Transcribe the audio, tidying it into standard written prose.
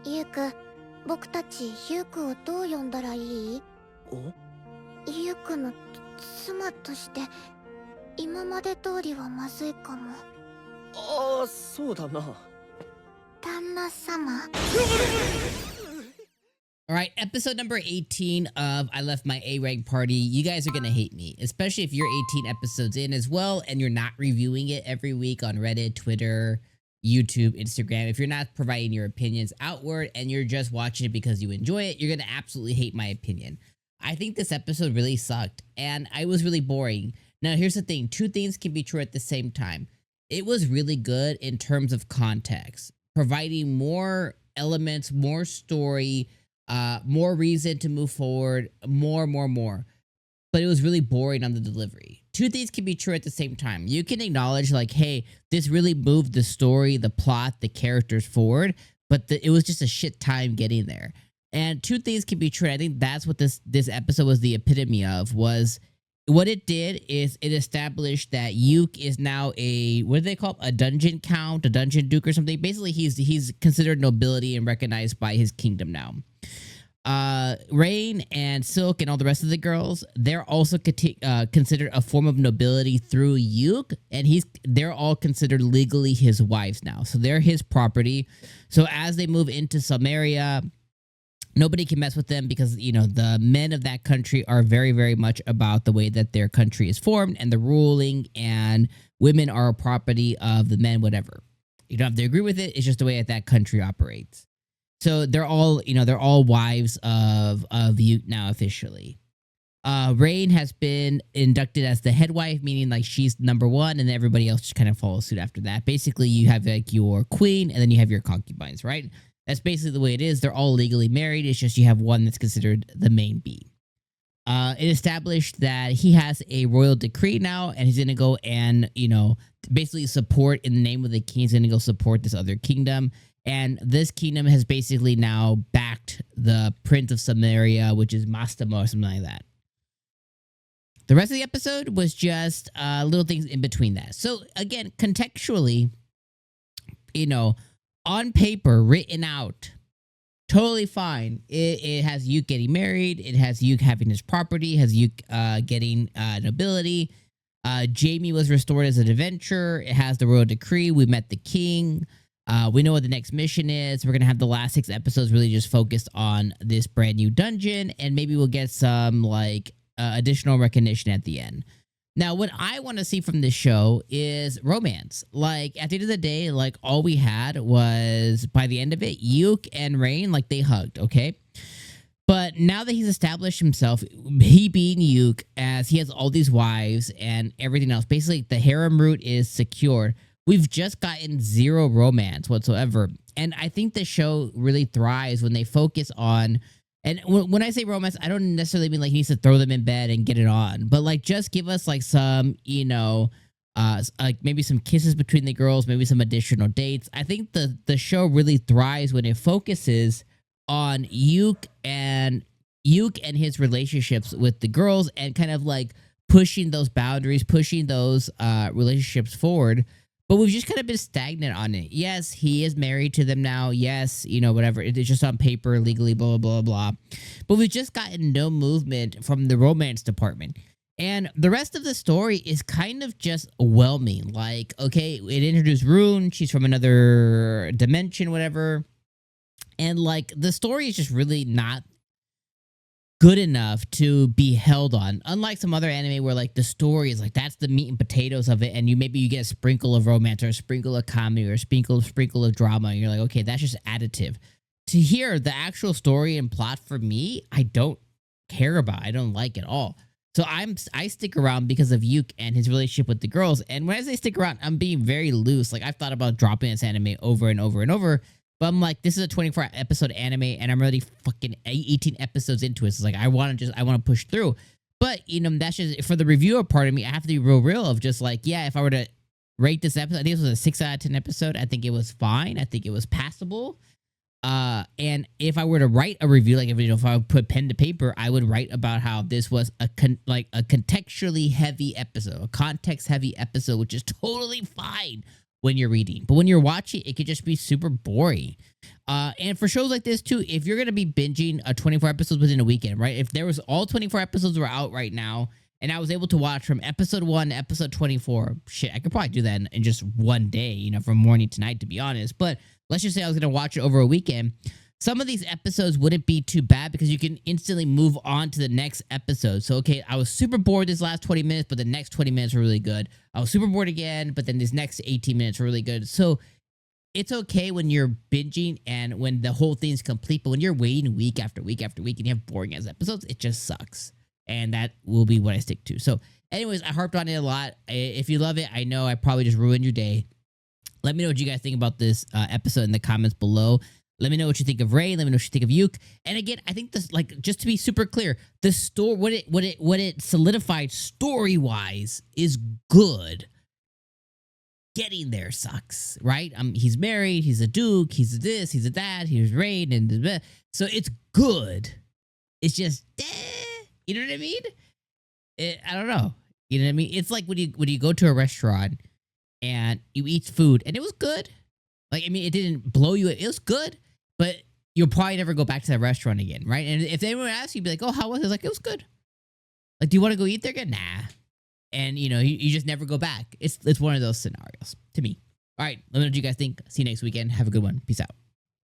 ユウク、僕たちユウクをどう呼んだらいい？ユウクの妻として今まで通りはまずいかも。ああ、そうだな。旦那様。Alright, episode number 18 of I Left My A Rank Party. You guys are gonna hate me, especially if you're 18 episodes in as well and you're not reviewing it every week on Reddit, Twitter, YouTube, Instagram. If you're not providing your opinions outward and you're just watching it because you enjoy it, you're gonna absolutely hate my opinion. I think this episode really sucked and I was really boring. Now here's the thing, two things can be true at the same time. It was really good in terms of context, providing more elements, more story, more reason to move forward, more. But it was really boring on the delivery. Two things can be true at the same time. You can acknowledge like, hey, this really moved the story, the plot, the characters forward, but it was just a shit time getting there. And two things can be true. I think that's what this episode was the epitome of, was what it did is it established that Yuke is now a, what do they call it? A dungeon count, a dungeon duke or something. Basically, he's considered nobility and recognized by his kingdom now. Rain and Silk and all the rest of the girls, they're also considered a form of nobility through Yuke, and they're all considered legally his wives now. So they're his property. So as they move into 𝐒𝐻𝐼, nobody can mess with them because, you know, the men of that country are very, very much about the way that their country is formed and the ruling, and women are a property of the men, whatever. You don't have to agree with it. It's just the way that country operates. So they're all, you know, they're all wives of Yuke now officially. Rain has been inducted as the head wife, meaning like she's number one and everybody else just kind of follows suit after that. Basically, you have like your queen and then you have your concubines, right? That's basically the way it is. They're all legally married. It's just you have one that's considered the main bee. It established that he has a royal decree now, and he's going to go and, you know, basically support, in the name of the king, he's going to go support this other kingdom. And this kingdom has basically now backed the Prince of 𝐒𝐼, which is Mastamo or something like that. The rest of the episode was just little things in between that. So again, contextually, you know, on paper, written out, totally fine. It has Yuke getting married. It has Yuke having his property. It has Yuke getting nobility. Jamie was restored as an adventurer. It has the royal decree. We met the king. We know what the next mission is. We're going to have the last 6 episodes really just focused on this brand new dungeon, and maybe we'll get some like additional recognition at the end. Now, what I want to see from this show is romance. Like, at the end of the day, like, all we had was, by the end of it, Yuke and Rain, like, they hugged, okay? But now that he's established himself, he being Yuke, as he has all these wives and everything else, basically, the harem route is secured. We've just gotten 0 romance whatsoever. And I think the show really thrives when they focus on... And when I say romance, I don't necessarily mean like he needs to throw them in bed and get it on. But like just give us like some, you know, like maybe some kisses between the girls, maybe some additional dates. I think the show really thrives when it focuses on Yuke and his relationships with the girls and kind of like pushing those boundaries, pushing those relationships forward. But we've just kind of been stagnant on it. Yes, he is married to them now. Yes, you know, whatever. It's just on paper, legally, blah, blah, blah, blah. But we've just gotten no movement from the romance department. And the rest of the story is kind of just whelming. Like, okay, it introduced Rune. She's from another dimension, whatever. And, like, the story is just really not good enough to be held on. Unlike some other anime where like the story is like that's the meat and potatoes of it, and maybe you get a sprinkle of romance or a sprinkle of comedy or a sprinkle of drama, and you're like, okay, that's just additive. To hear the actual story and plot, for me, I don't care about. I don't like at all. So I stick around because of Yuke and his relationship with the girls. And when I say stick around, I'm being very loose. Like I've thought about dropping this anime over and over and over. But I'm like, this is a 24 episode anime and I'm already fucking 18 episodes into it. So it's like, I want to push through. But, you know, that's just, for the reviewer part of me, I have to be real of just like, yeah, if I were to rate this episode, I think it was a 6 out of 10 episode. I think it was fine. I think it was passable. And if I were to write a review, like if I would put pen to paper, I would write about how this was a contextually heavy episode, a context heavy episode, which is totally fine. when you're reading. But when you're watching, it could just be super boring. And for shows like this too, if you're gonna be binging 24 episodes within a weekend, right? If there was all 24 episodes were out right now, and I was able to watch from episode 1 to episode 24, shit, I could probably do that in just one day, you know, from morning to night, to be honest. But let's just say I was gonna watch it over a weekend. Some of these episodes wouldn't be too bad because you can instantly move on to the next episode. So, okay, I was super bored this last 20 minutes, but the next 20 minutes were really good. I was super bored again, but then this next 18 minutes were really good. So it's okay when you're binging and when the whole thing's complete, but when you're waiting week after week after week and you have boring ass episodes, it just sucks. And that will be what I stick to. So anyways, I harped on it a lot. If you love it, I know I probably just ruined your day. Let me know what you guys think about this episode in the comments below. Let me know what you think of Ray. Let me know what you think of Yuke. And again, I think this, like, just to be super clear, the story, what it solidified story-wise is good. Getting there sucks, right? He's married, he's a duke, he's a this, he's a that, he's raid, and so it's good. It's just, you know what I mean? I don't know. You know what I mean? It's like when you go to a restaurant and you eat food and it was good. Like, I mean, it didn't blow you. It was good, but you'll probably never go back to that restaurant again, right? And if anyone asks you, be like, oh, how was it? It's like, it was good. Like, do you want to go eat there again? Nah. And, you know, you just never go back. It's one of those scenarios to me. All right, let me know what you guys think. See you next weekend. Have a good one. Peace out.